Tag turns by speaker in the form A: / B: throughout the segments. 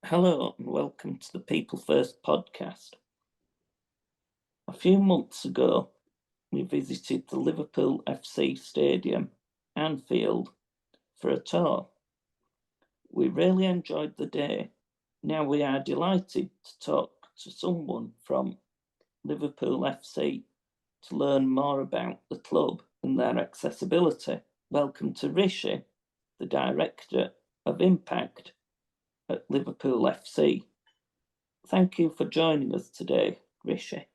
A: Hello and welcome to the People First podcast. A few months ago, we visited the Liverpool FC stadium, Anfield, for a tour. We really enjoyed the day. Now we are delighted to talk to someone from Liverpool FC to learn more about the club and their accessibility. Welcome to Rishi, the Director of Impact at Liverpool FC. Thank you for joining us today, Rishi.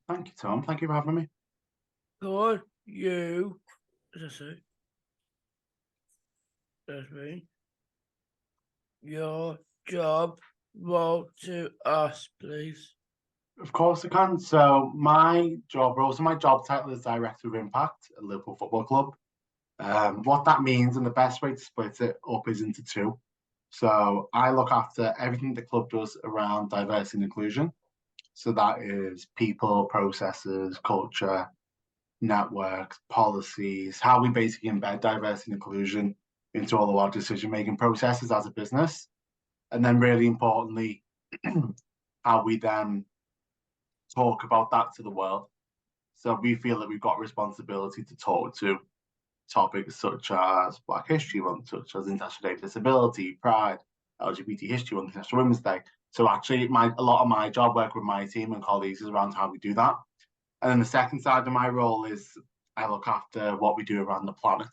B: Thank you, Tom. Thank you for having me.
C: Could you, me, your job role to us, please?
B: Of course I can. So my job title is Director of Impact at Liverpool Football Club. What that means and the best way to split it up is into two. So I look after everything the club does around diversity and inclusion. So that is people, processes, culture, networks, policies, how we basically embed diversity and inclusion into all of our decision-making processes as a business. And then really importantly, how we then talk about that to the world. So we feel that we've got responsibility to talk to topics such as Black History Month, such as International Day of Disability, Pride, LGBT History Month, International Women's Day. So actually, a lot of my job work with my team and colleagues is around how we do that. And then the second side of my role is I look after what we do around the planet.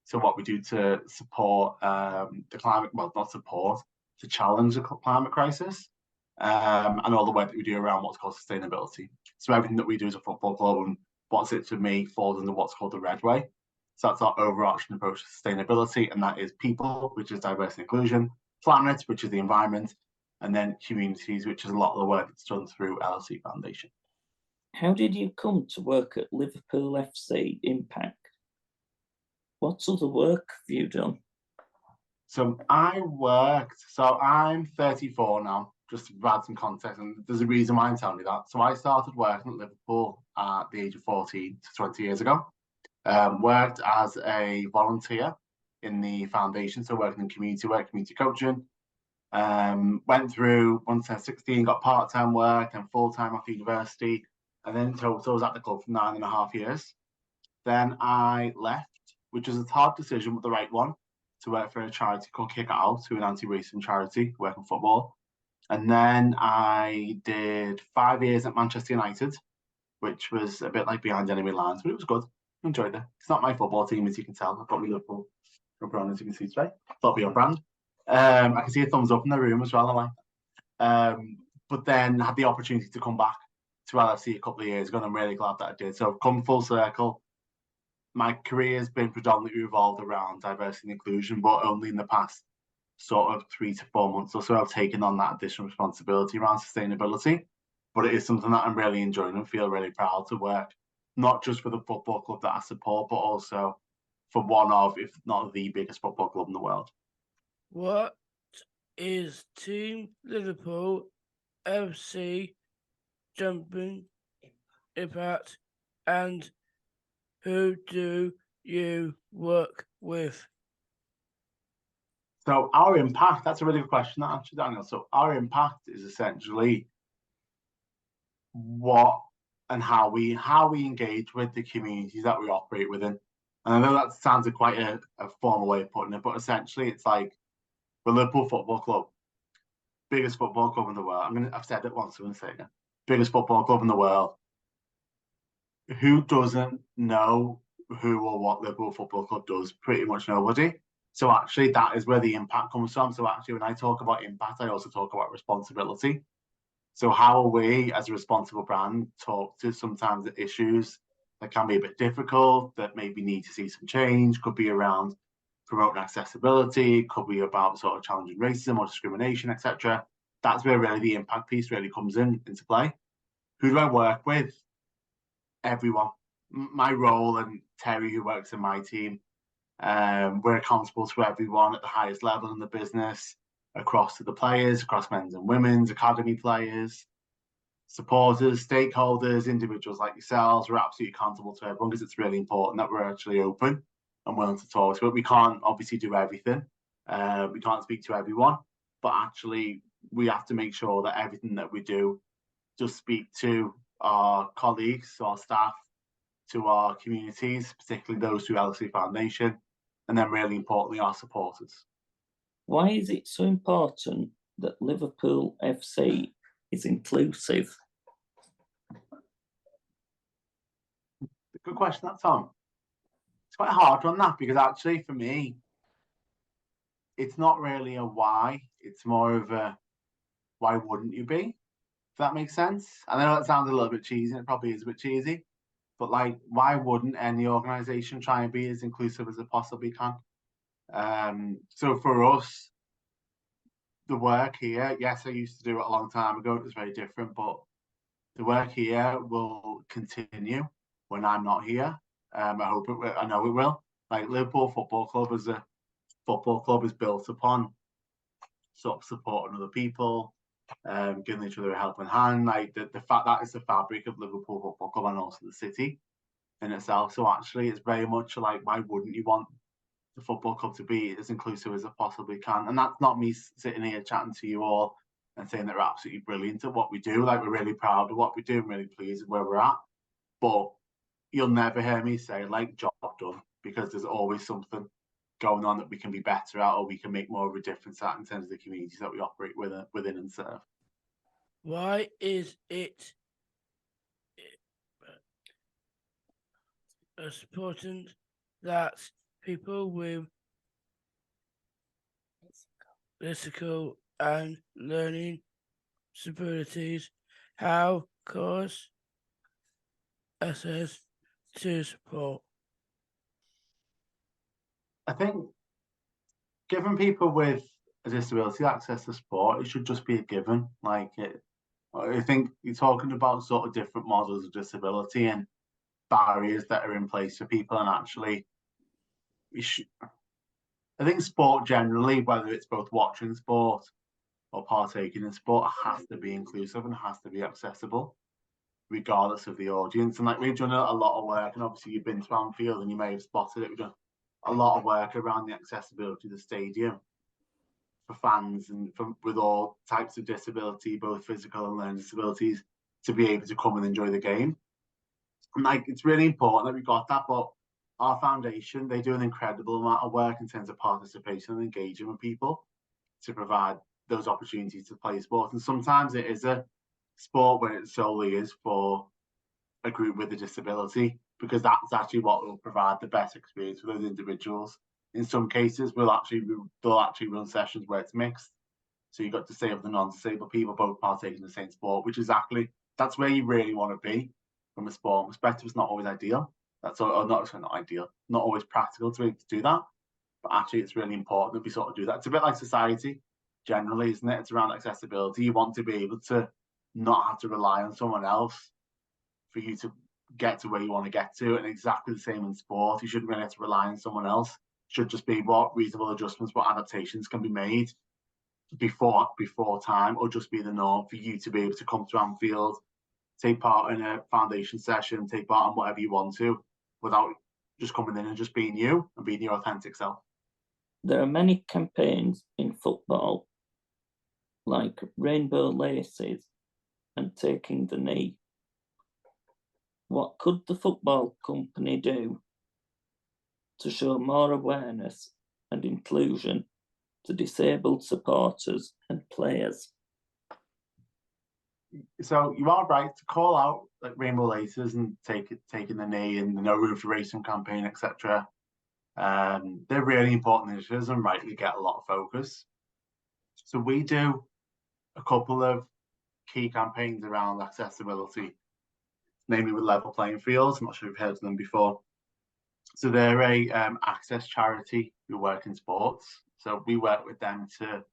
B: So what we do to support the climate, well, not support, to challenge the climate crisis, and all the work that we do around what's called sustainability. So everything that we do as a football club and what's it to me falls under what's called the Red Way. So that's our overarching approach to sustainability, and that is people, which is diversity and inclusion, planet, which is the environment, and then communities, which is a lot of the work that's done through LLC Foundation.
A: How did you come to work at Liverpool FC Impact? What other work have you done?
B: So I'm 34 now, just to add some context, and there's a reason why I'm telling you that. So I started working at Liverpool at the age of 14 to 20 years ago. Worked as a volunteer in the foundation, so working in community work, community coaching. Went through, once I was 16, got part-time work and full-time after university, and then in total I was at the club for 9.5 years. Then I left, which was a hard decision, but the right one, to work for a charity called Kick It Out, who an anti-racism charity, working football. And then I did 5 years at Manchester United, which was a bit like behind enemy lines, but it was good. Enjoyed it. It's not my football team, as you can tell. I've got my Liverpool brand, as you can see today. Thought be your brand. I can see a thumbs up in the room as well. I like. But then had the opportunity to come back to LFC a couple of years ago, and I'm really glad that I did. So I've come full circle. My career has been predominantly revolved around diversity and inclusion, but only in the past sort of 3 to 4 months or so I've taken on that additional responsibility around sustainability. But it is something that I'm really enjoying and feel really proud to work, not just for the football club that I support, but also for one of, if not the biggest football club in the world.
C: What is Team Liverpool FC Jumping Impact, and who do you work with?
B: So our impact, that's a really good question, actually, Daniel. So our impact is essentially what and how we engage with the communities that we operate within. And I know that sounds like quite a formal way of putting it, but essentially it's like the Liverpool Football Club, biggest football club in the world. I've said it once, I'm going to say it again. Biggest football club in the world. Who doesn't know who or what Liverpool Football Club does? Pretty much nobody. So actually that is where the impact comes from. So actually when I talk about impact, I also talk about responsibility. So how are we as a responsible brand talk to sometimes the issues that can be a bit difficult, that maybe need to see some change, could be around promoting accessibility, could be about sort of challenging racism or discrimination, etc. That's where really the impact piece really comes into play. Who do I work with? Everyone. My role, and Terry, who works in my team, we're accountable to everyone at the highest level in the business, across to the players, across men's and women's, academy players, supporters, stakeholders, individuals like yourselves. We're absolutely accountable to everyone because it's really important that we're actually open and willing to talk. But we can't obviously do everything. We can't speak to everyone. but actually we have to make sure that everything that we do just speak to our colleagues, to our staff, to our communities, particularly those through LOC Foundation, and then really importantly, our supporters.
A: Why is it so important that Liverpool FC is inclusive?
B: Good question, that Tom. It's quite a hard one, that, because actually for me, it's not really a why, it's more of a why wouldn't you be? If that makes sense. I know that sounds a little bit cheesy, and it probably is a bit cheesy, but like, why wouldn't any organisation try and be as inclusive as it possibly can? So for us, the work here, yes, I used to do it a long time ago, it was very different, but the work here will continue when I'm not here. I hope it will, I know it will. Like Liverpool Football Club as a football club is built upon sort of supporting other people, giving each other a helping hand. Like the fact that is the fabric of Liverpool Football Club and also the city in itself. So actually it's very much like, why wouldn't you want the football club to be as inclusive as it possibly can? And that's not me sitting here chatting to you all and saying that we're absolutely brilliant at what we do. Like, we're really proud of what we do, I'm really pleased with where we're at. But you'll never hear me say, like, job done, because there's always something going on that we can be better at, or we can make more of a difference at in terms of the communities that we operate within and serve.
C: Why is it important that people with physical and learning disabilities have course access to support?
B: I think giving people with a disability access to sport, it should just be a given. Like, I think you're talking about sort of different models of disability and barriers that are in place for people, and actually, I think sport generally, whether it's both watching sport or partaking in sport, has to be inclusive and has to be accessible, regardless of the audience. And like, we've done a lot of work, and obviously you've been to Anfield and you may have spotted it. We've done a lot of work around the accessibility of the stadium for fans and with all types of disability, both physical and learning disabilities, to be able to come and enjoy the game. And like, it's really important that we got that, but our foundation, they do an incredible amount of work in terms of participation and engaging with people to provide those opportunities to play sport. And sometimes it is a sport where it solely is for a group with a disability, because that's actually what will provide the best experience for those individuals. In some cases, they'll actually run sessions where it's mixed. So you've got disabled and non-disabled people both partaking in the same sport, which is that's where you really want to be from a sport perspective. It's not always ideal. That's not ideal, not always practical to be able to do that. But actually, it's really important that we sort of do that. It's a bit like society generally, isn't it? It's around accessibility. You want to be able to not have to rely on someone else for you to get to where you want to get to. And exactly the same in sport. You shouldn't really have to rely on someone else. It should just be what reasonable adjustments, what adaptations can be made before time, or just be the norm for you to be able to come to Anfield, take part in a foundation session, take part in whatever you want to, without just coming in and just being you and being your authentic self.
A: There are many campaigns in football, like rainbow laces and taking the knee. What could the football company do to show more awareness and inclusion to disabled supporters and players?
B: So you are right to call out like rainbow laces and taking the knee and the no room for racism campaign, etc. They're really important initiatives and rightly get a lot of focus. So we do a couple of key campaigns around accessibility, namely with Level Playing Fields. I'm not sure if you've heard of them before. So they're a access charity who work in sports. So we work with them to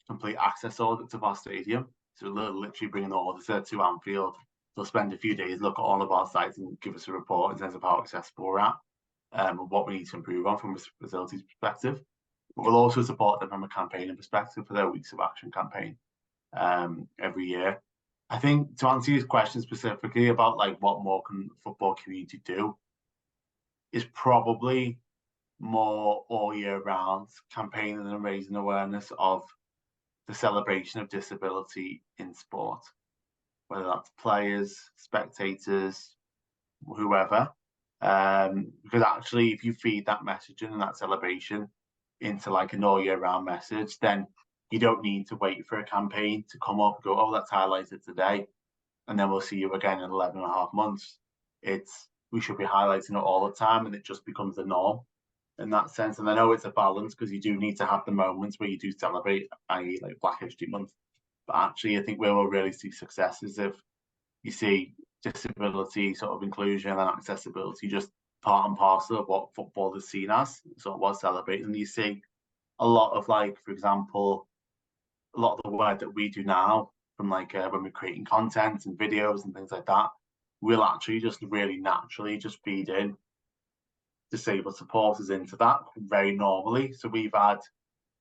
B: complete access audits of our stadium. So they'll literally bring an auditor to Anfield. They'll spend a few days, look at all of our sites and give us a report in terms of how accessible we're at, and what we need to improve on from a facilities perspective. But we'll also support them from a campaigning perspective for their Weeks of Action campaign every year. I think to answer your question specifically about like what more can the football community do, is probably more all year round campaigning and raising awareness of the celebration of disability in sport, whether that's players, spectators, whoever. Because actually, if you feed that messaging and that celebration into like an all year round message, then you don't need to wait for a campaign to come up and go, oh, that's highlighted today, and then we'll see you again in 11 and a half months. We should be highlighting it all the time, and it just becomes the norm in that sense. And I know it's a balance because you do need to have the moments where you do celebrate, i.e. like Black History Month. But actually, I think where we'll really see success is if you see disability sort of inclusion and accessibility just part and parcel of what football is seen as, sort of what's celebrated. And you see a lot of, like, for example, a lot of the work that we do now from like when we're creating content and videos and things like that, we'll actually just really naturally just feed in disabled supporters into that very normally. So we've had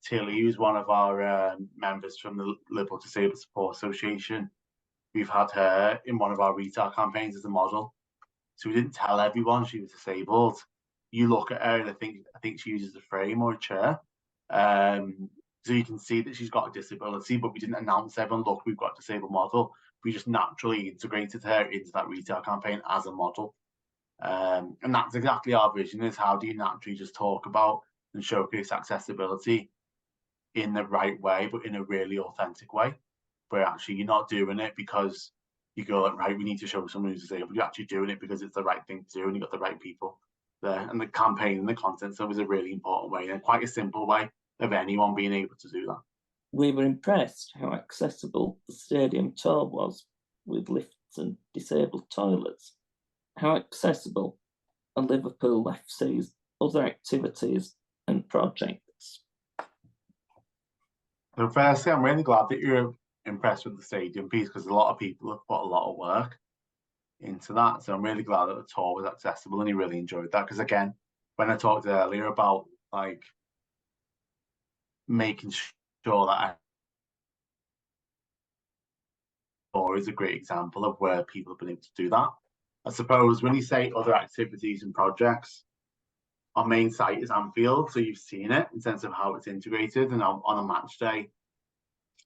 B: Tilly, who's one of our members from the Liverpool Disabled Support Association. We've had her in one of our retail campaigns as a model. So we didn't tell everyone she was disabled. You look at her and I think she uses a frame or a chair. So you can see that she's got a disability, but we didn't announce everyone, look, we've got a disabled model. We just naturally integrated her into that retail campaign as a model. And that's exactly our vision, is how do you naturally just talk about and showcase accessibility in the right way, but in a really authentic way, where actually you're not doing it because you go like, right, we need to show someone who's disabled. You're actually doing it because it's the right thing to do and you've got the right people there. And the campaign and the content so is a really important way and quite a simple way of anyone being able to do that.
A: We were impressed how accessible the stadium tour was, with lifts and disabled toilets. How accessible are Liverpool FC's other activities and projects?
B: So firstly, I'm really glad that you're impressed with the stadium piece, because a lot of people have put a lot of work into that. So I'm really glad that the tour was accessible and he really enjoyed that. Because again, when I talked earlier about like making sure that tour is a great example of where people have been able to do that. I suppose when you say other activities and projects, our main site is Anfield, so you've seen it in terms of how it's integrated. And on a match day,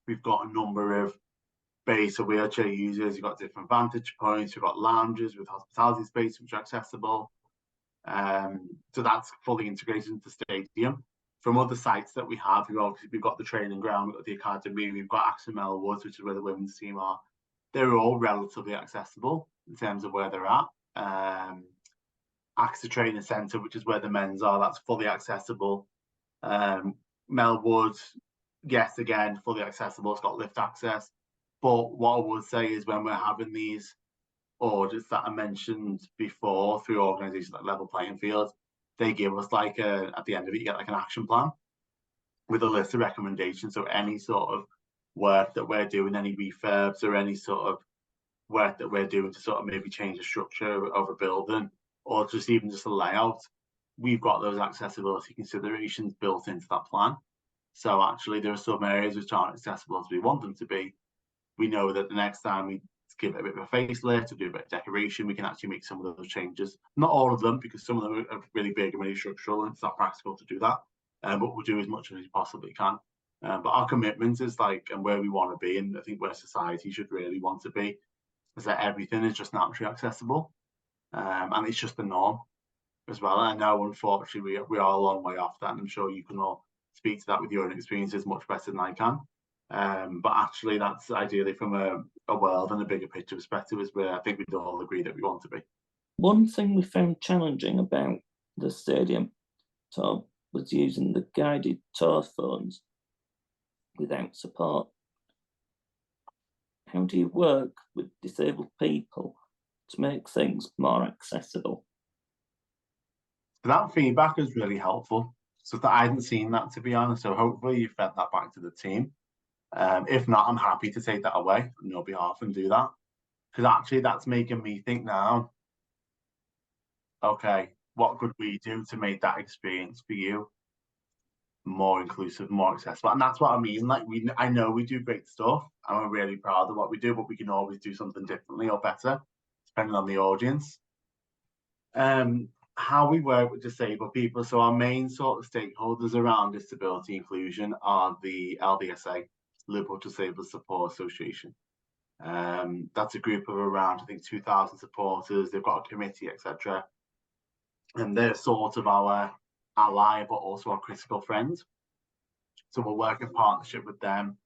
B: we've got a number of bays for wheelchair users. You've got different vantage points. You've got lounges with hospitality space, which are accessible. So that's fully integrated into the stadium. From other sites that we have, we've got the training ground, we've got the academy, we've got Axel Woods, which is where the women's team are. They're all relatively accessible in terms of where they're at. AXA Training Centre, which is where the men's are, that's fully accessible. Melwood, yes, again, fully accessible. It's got lift access. But what I would say is when we're having these audits that I mentioned before through organisations like Level Playing Field, they give us like at the end of it, you get like an action plan with a list of recommendations. So any sort of work that we're doing, any refurbs or any sort of work that we're doing to sort of maybe change the structure of a building or just even just a layout, we've got those accessibility considerations built into that plan. So actually there are some areas which aren't accessible as we want them to be. We know that the next time we give it a bit of a facelift or do a bit of decoration, we can actually make some of those changes. Not all of them, because some of them are really big and really structural and it's not practical to do that. But we'll do as much as we possibly can. But our commitment is like, and where we want to be, and I think where society should really want to be, is that everything is just naturally accessible. And it's just the norm as well. And I know, unfortunately, we are a long way off that, and I'm sure you can all speak to that with your own experiences much better than I can. But actually, that's ideally from a world and a bigger picture perspective is where I think we'd all agree that we want to be.
A: One thing we found challenging about the stadium tour was using the guided tour phones without support. How do you work with disabled people to make things more accessible?
B: That feedback is really helpful. So that I hadn't seen that, to be honest. So hopefully you fed that back to the team. If not, I'm happy to take that away on your behalf and do that. Because actually that's making me think now, okay, what could we do to make that experience for you more inclusive, more accessible? And that's what I mean. Like I know we do great stuff and we're really proud of what we do, but we can always do something differently or better, depending on the audience. How we work with disabled people. So our main sort of stakeholders around disability inclusion are the LDSA, Liverpool Disabled Support Association. That's a group of around, I think, 2,000 supporters. They've got a committee, etc. And they're sort of our ally, but also our critical friend. So we'll work in partnership with them,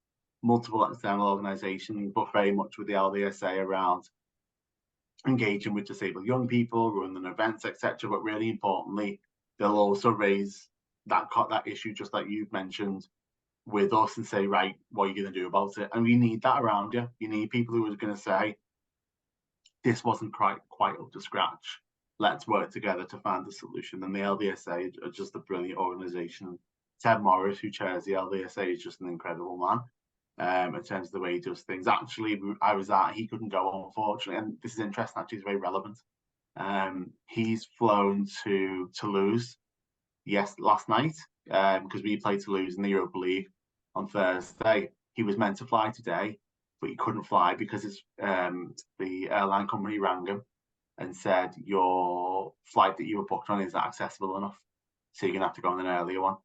B: multiple external organisations, but very much with the LDSA around engaging with disabled young people, running events, etc. But really importantly, they'll also raise that issue, just like you've mentioned, with us and say, right, what are you going to do about it? And we need that around you. You need people who are going to say, this wasn't quite up to scratch. Let's work together to find a solution. And the LDSA are just a brilliant organisation. Ted Morris, who chairs the LDSA, is just an incredible man in terms of the way he does things. Actually, he couldn't go, unfortunately, and this is interesting, actually, it's very relevant. He's flown to Toulouse last night because we played Toulouse in the Europa League on Thursday. He was meant to fly today, but he couldn't fly because the airline company rang him and said, your flight that you were booked on isn't accessible enough, so you're gonna have to go on an earlier one.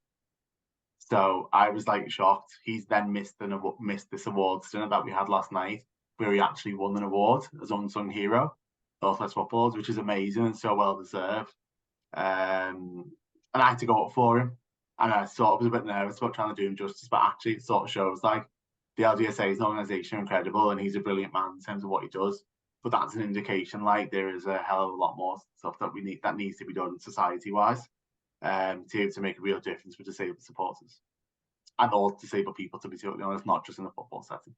B: So I was like shocked. He's then missed this awards dinner that we had last night, where he actually won an award as unsung hero, Northwest Footballers, which is amazing and so well deserved. And I had to go up for him, and I sort of was a bit nervous about trying to do him justice, but actually it sort of shows like the LDSA is an organisation incredible, and he's a brilliant man in terms of what he does. But that's an indication like there is a hell of a lot more stuff that needs to be done society-wise to make a real difference for disabled supporters and all disabled people, to be totally honest, not just in a football setting.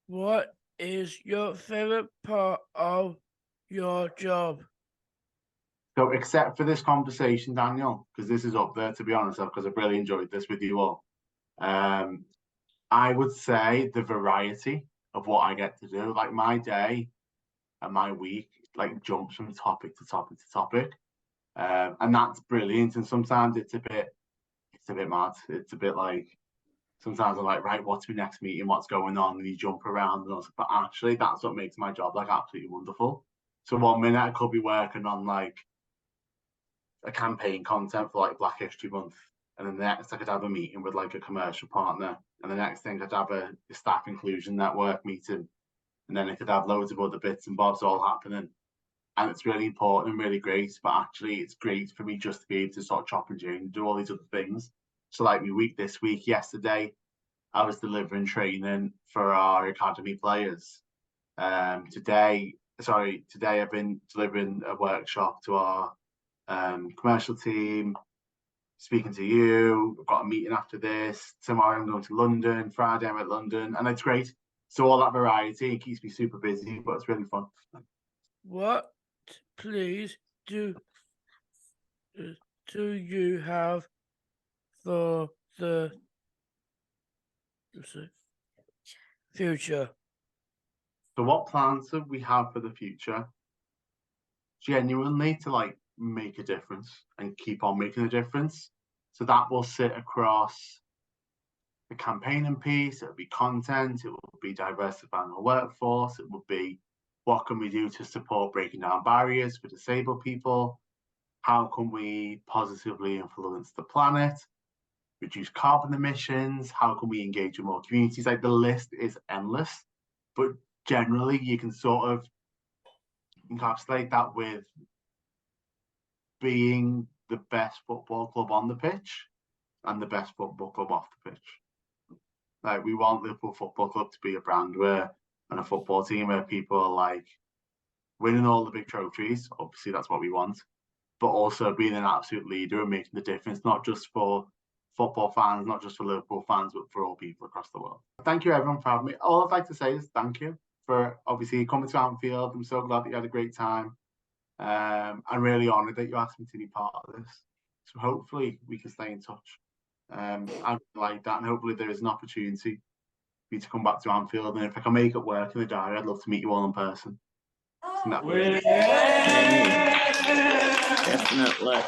C: What is your favourite part of your job?
B: So, except for this conversation, Daniel, because this is up there, to be honest, because I've really enjoyed this with you all. I would say the variety of what I get to do, like my day and my week, like jumps from topic to topic to topic, and that's brilliant. And sometimes it's a bit mad. It's a bit like sometimes I'm like, right, what's my next meeting? What's going on? And you jump around, and but actually, that's what makes my job like absolutely wonderful. So 1 minute I could be working on like a campaign content for like Black History Month, and then the next I could have a meeting with like a commercial partner, and the next thing I'd have a staff inclusion network meeting, and then I could have loads of other bits and bobs all happening. And it's really important and really great, but actually it's great for me just to be able to sort of chop and change and do all these other things. So like yesterday, I was delivering training for our academy players. Today I've been delivering a workshop to our commercial team, speaking to you. I've got a meeting after this. Tomorrow I'm going to London. Friday I'm at London, and it's great. So all that variety keeps me super busy, but it's really fun.
C: What, please, do you have for the future?
B: So what plans do we have for the future? Genuinely to like make a difference and keep on making a difference. So that will sit across the campaigning piece, it'll be content, it will be diversifying the workforce, it will be what can we do to support breaking down barriers for disabled people, how can we positively influence the planet, reduce carbon emissions, how can we engage in more communities. Like the list is endless, but generally you can sort of encapsulate that with being the best football club on the pitch and the best football club off the pitch. Like we want Liverpool Football Club to be a brand and a football team where people are like winning all the big trophies. Obviously that's what we want, but also being an absolute leader and making the difference, not just for football fans, not just for Liverpool fans, but for all people across the world. Thank you everyone for having me. All I'd like to say is thank you for obviously coming to Anfield. I'm so glad that you had a great time. I'm really honoured that you asked me to be part of this. So hopefully we can stay in touch. I like that, and hopefully there is an opportunity for you to come back to Anfield. And if I can make it work in the diary, I'd love to meet you all in person.
A: Definitely.